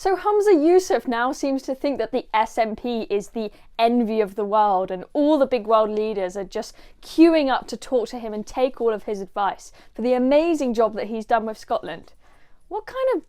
So Humza Yousaf now seems to think that the SNP is the envy of the world and all the big world leaders are just queuing up to talk to him and take all of his advice for the amazing job that he's done with Scotland. What kind of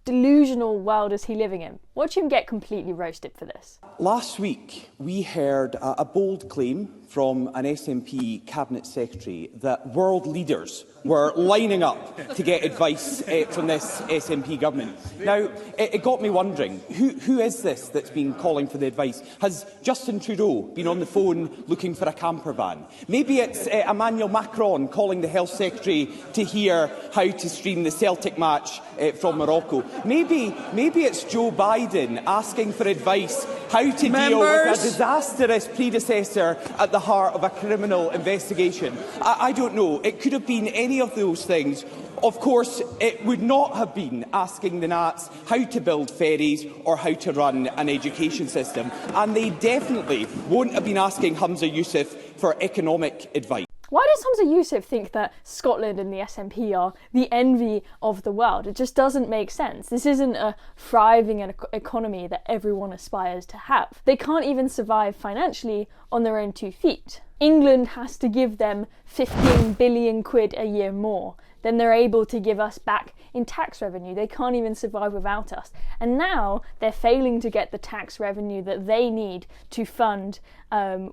delusional world is he living in? Watch him get completely roasted for this. Last week, we heard a bold claim from an SNP Cabinet Secretary that world leaders were lining up to get advice from this SNP government. Now, it got me wondering, who is this that's been calling for the advice? Has Justin Trudeau been on the phone looking for a camper van? Maybe it's Emmanuel Macron calling the Health Secretary to hear how to stream the Celtic match from Morocco. Maybe it's Joe Biden asking for advice how to deal with a disastrous predecessor at the heart of a criminal investigation. I don't know. It could have been any of those things. Of course, it would not have been asking the Nats how to build ferries or how to run an education system. And they definitely won't have been asking Humza Yousaf for economic advice. Why does Humza Yousaf think that Scotland and the SNP are the envy of the world? It just doesn't make sense. This isn't a thriving economy that everyone aspires to have. They can't even survive financially on their own 2 feet. England has to give them 15 billion quid a year more than they're able to give us back in tax revenue. They can't even survive without us. And now they're failing to get the tax revenue that they need to fund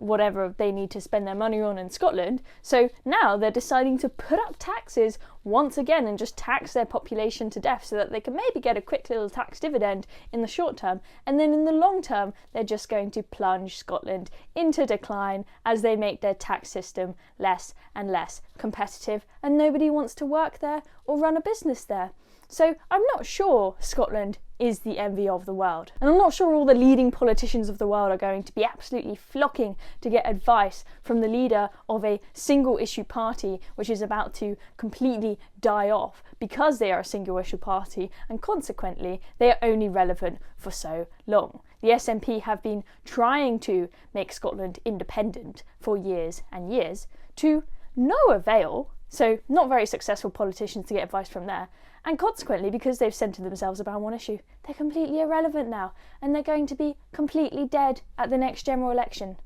whatever they need to spend their money on in Scotland. So now they're deciding to put up taxes once again and just tax their population to death so that they can maybe get a quick little tax dividend in the short term. And then in the long term, they're just going to plunge Scotland into decline as they make their tax system less and less competitive, and nobody wants to work there or run a business there. So I'm not sure Scotland is the envy of the world. And I'm not sure all the leading politicians of the world are going to be absolutely flocking to get advice from the leader of a single issue party which is about to completely die off because they are a single issue party, and consequently they are only relevant for so long. The SNP have been trying to make Scotland independent for years and years to no avail, so not very successful politicians to get advice from there. And consequently, because they've centred themselves around one issue, they're completely irrelevant now, and they're going to be completely dead at the next general election.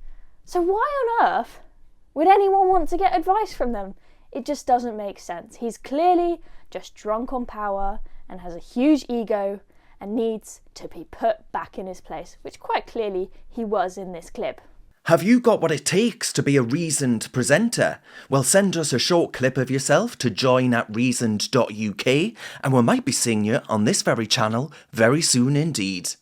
So why on earth would anyone want to get advice from them? It just doesn't make sense. He's clearly just drunk on power and has a huge ego and needs to be put back in his place, which quite clearly he was in this clip. Have you got what it takes to be a reasoned presenter? Well, send us a short clip of yourself to join@reasoned.uk and we might be seeing you on this very channel very soon indeed.